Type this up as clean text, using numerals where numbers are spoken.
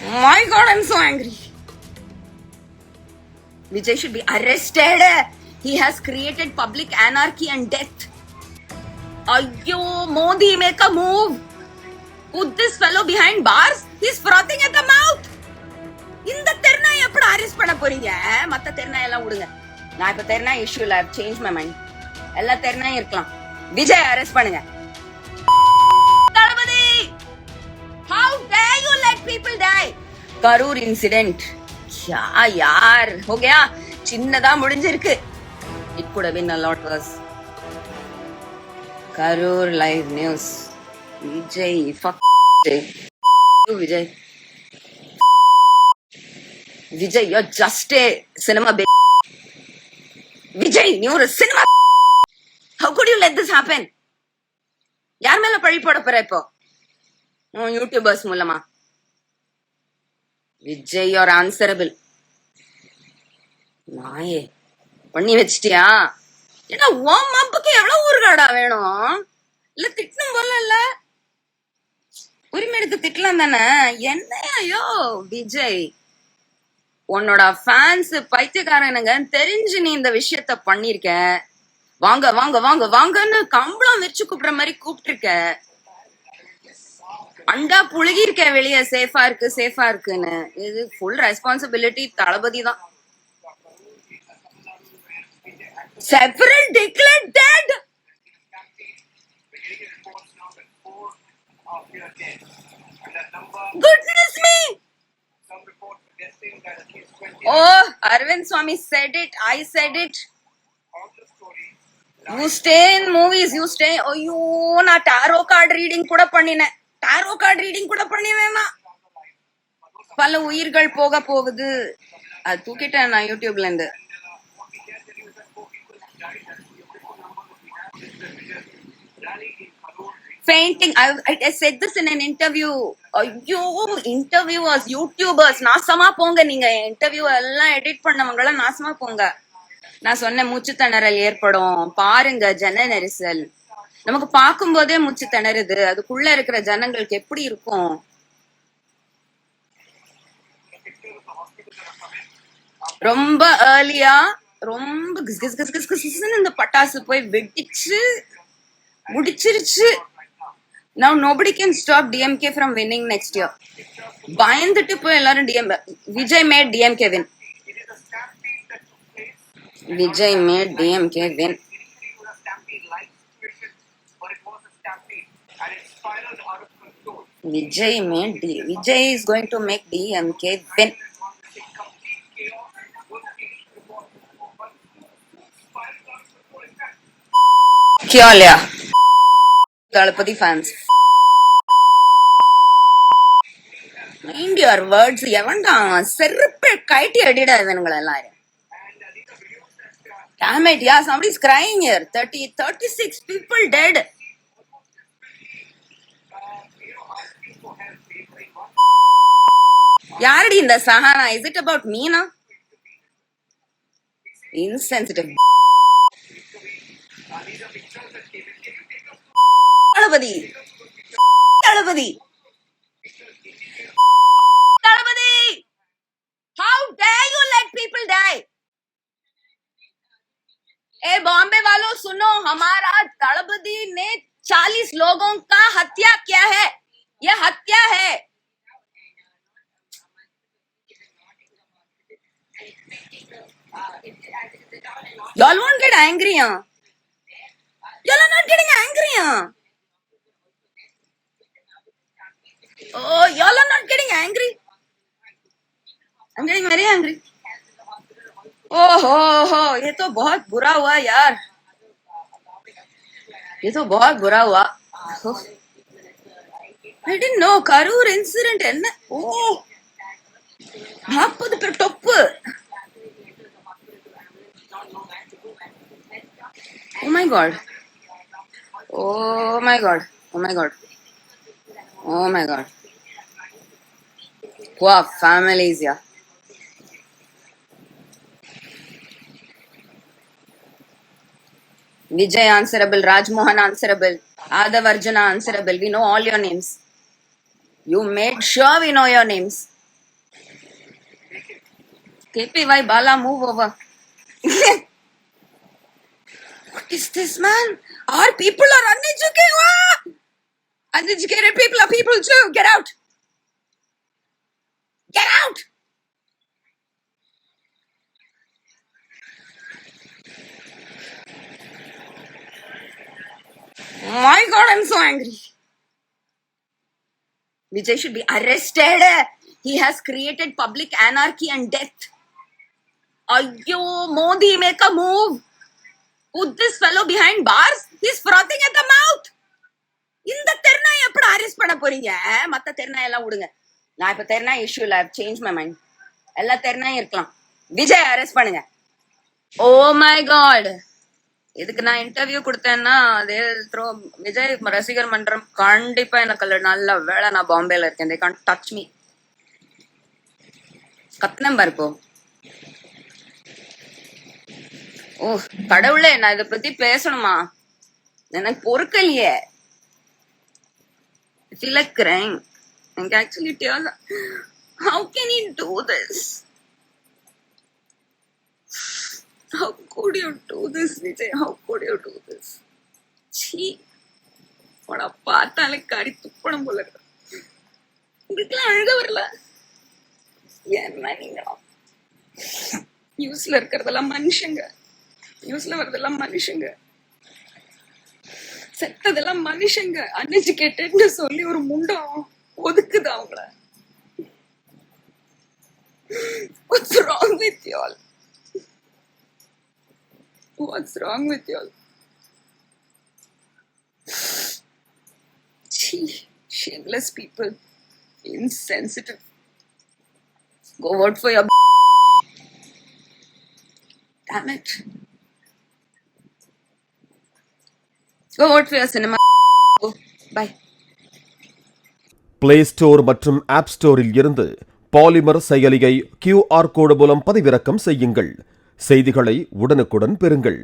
My God, I'm so angry. Vijay should be arrested. He has created public anarchy and death. Ayyo, Modi, make a move. Put this fellow behind bars. He's frothing at the mouth. இந்த தெருநாய் எப்படி arrest பண்ண போறீங்க? மத்த தெருநாய் எல்லாம் விடுங்க. நான் இப்ப தெருநாய் இஷ்யூல change my mind. எல்லா தெருநாயும் இருக்கலாம். விஜய் அரெஸ்ட் பண்ணுங்க. தளபதி, how dare you let people die? Karur incident. क्या यार हो गया? சின்னதா முடிஞ்சிருக்கு. It could have been a lot worse. Karur live news. Vijay fuck Vijay. Vijay, you're just a cinema bitch. Vijay, you're a cinema. How could you let this happen? யார் மேல பழி போட போற இப்போ? யூடியூபர்ஸ் மூலமா. Vijay, you're answerable. நாயே பண்ணி வச்சிட்டியா? ஏன்னா உன் மம்புக்கு எவ்வளவு ஊர்காடா வேணும்? இல்ல திட்டணும் போல இல்ல? உரிமை எடுத்து திட்டலாம் தானே? என்ன ஐயோ விஜய், உன்னோட ஃபேன்ஸ் பைத்தியக்காரனுங்க தெரிஞ்சு நீ இந்த விஷயத்த பண்ணிருக்க. வாங்க வாங்க வாங்க வாங்கன்னு கம்பளம் வச்சு கூப்பிடுற மாதிரி கூப்பிட்டு இருக்க. அண்டா புழுகி இருக்க வெளியே சேஃபா இருக்கு சேஃபா இருக்குன்னு. இது ஃபுல் ரெஸ்பான்சிபிலிட்டி தளபதி தான். Several declared dead. Goodness me. Oh, Arvind Swamy said it. I said it. You stay in movies. You stay. ஐயோ, நான் டாரோ கார்டு ரீடிங் கூட பண்ணினேன். டாரோ கார்டு ரீடிங் கூட பண்ணினேன்னா பல உயிர்கள் போக போகுது. அது தூக்கிட்டேன் நான் யூடியூப்ல இருந்து. Fainting. I said this in an interview. ஐயோ, இன்டர்வியூவர்ஸ், யூடியூபர்ஸ் நாசமா போங்க. நீங்க இன்டர்வியூ எல்லாம் எடிட் பண்ணவங்கள நாசமா போங்க. நான் சொன்ன மூச்சு திணறல் ஏற்படும் பாருங்க. ஜன நெரிசல் நமக்கு பார்க்கும் போதே மூச்சு திணறுது. அதுக்குள்ள இருக்கிற ஜனங்களுக்கு எப்படி இருக்கும்? ரொம்ப ஏர்லியா ரொம்ப இந்த பட்டாசு போய் வெடிச்சு முடிச்சிருச்சு. Now nobody can stop DMK from winning next year. பயந்துட்டு போய் எல்லாரும் Vijay made DMK win. Vijay made DMK win. Vijay is going to make DMK win. क्या लिया தளபதி fans? Mind your words. எவன்டா செருப்பு கைட்டி அடிடா இவனுங்கள எல்லாரும். Damn it, yeah, somebody's crying here. 36 people dead. யாரடி இந்த Sahana? Is it about me now? Insensitive. Thalapathy Thalapathy Thalapathy, how dare you let people die? ए बॉम्बे वालों सुनो, हमारा तलबदी ने 40 लोगों का हत्या किया है. ये हत्या है. Y'all won't get angry, huh? Y'all are not getting angry, huh? Oh, y'all are not getting angry. I'm getting very angry. ओहो, ये तो बहुत बुरा हुआ यार. ये तो बहुत बुरा हुआ. I didn't know Karur incident என்ன. ஓ 40 பேர் டொப்பு. Oh my god. Oh my god. Oh my god. Oh my god. Poor families, yeah. Vijay answerable, Rajmohan answerable, Adav Arjuna answerable. We know all your names. You made sure we know your names. KPY Bala, move over. What is this, man? Our people are uneducated. Uneducated people are people too. Get out. Get out. My God, I'm so angry. Vijay should be arrested. He has created public anarchy and death. Ayyo, Modi, make a move. Put this fellow behind bars. He's frothing at the mouth. இந்த தெருநாய் எப்படி arrest பண்ண போறீங்க? மத்த தெருநாய் எல்லாம் விடுங்க. நான் இப்ப தெருநாய் இஷ்யூ இல்ல. Change my mind. எல்லா தெருநாயும் இருக்கலாம். விஜய் அரெஸ்ட் பண்ணுங்க. Oh my God. இதுக்கு நான் இன்டர்வியூ கொடுத்தேன்னா விஜய் ரசிகர் மன்றம் கண்டிப்பா எனக்கு நல்ல வேலை. நான் பாம்பேல இருக்கேன். they can't touch me. கத்னம் பாருப்போ. ஓ கடவுளே, நான் இதை பத்தி பேசணுமா? எனக்கு பொறுக்கலையே. I feel like crying. Like actually tears. How can he do this? How could you do this, Vijay? How could you do this? Chee. உன பார்த்தாலே கறி துப்பணும் போல இருக்கு. உங்களுக்குலாம் அழுக வரல? என்ன நீங்க நியூஸ்ல இருக்கிறதெல்லாம் மனுஷங்க, நியூஸ்ல வரதெல்லாம் மனுஷங்க, செத்ததெல்லாம் மனுஷங்க. அன்எஜுகேட்டட்னு சொல்லி ஒரு முண்டம் ஒதுக்குது அவங்கள. What's wrong with y'all? What's wrong with y'all? Gee, shameless people, insensitive. Go vote for your damn it. Go vote for your cinema. Bye. Play store மற்றும் ஆப் ஸ்டோரில் இருந்து பாலிமர் செயலியை QR கோடு மூலம் பதிவிறக்கம் செய்யுங்கள். செய்திகளை உடனுக்குடன் பெறுங்கள்.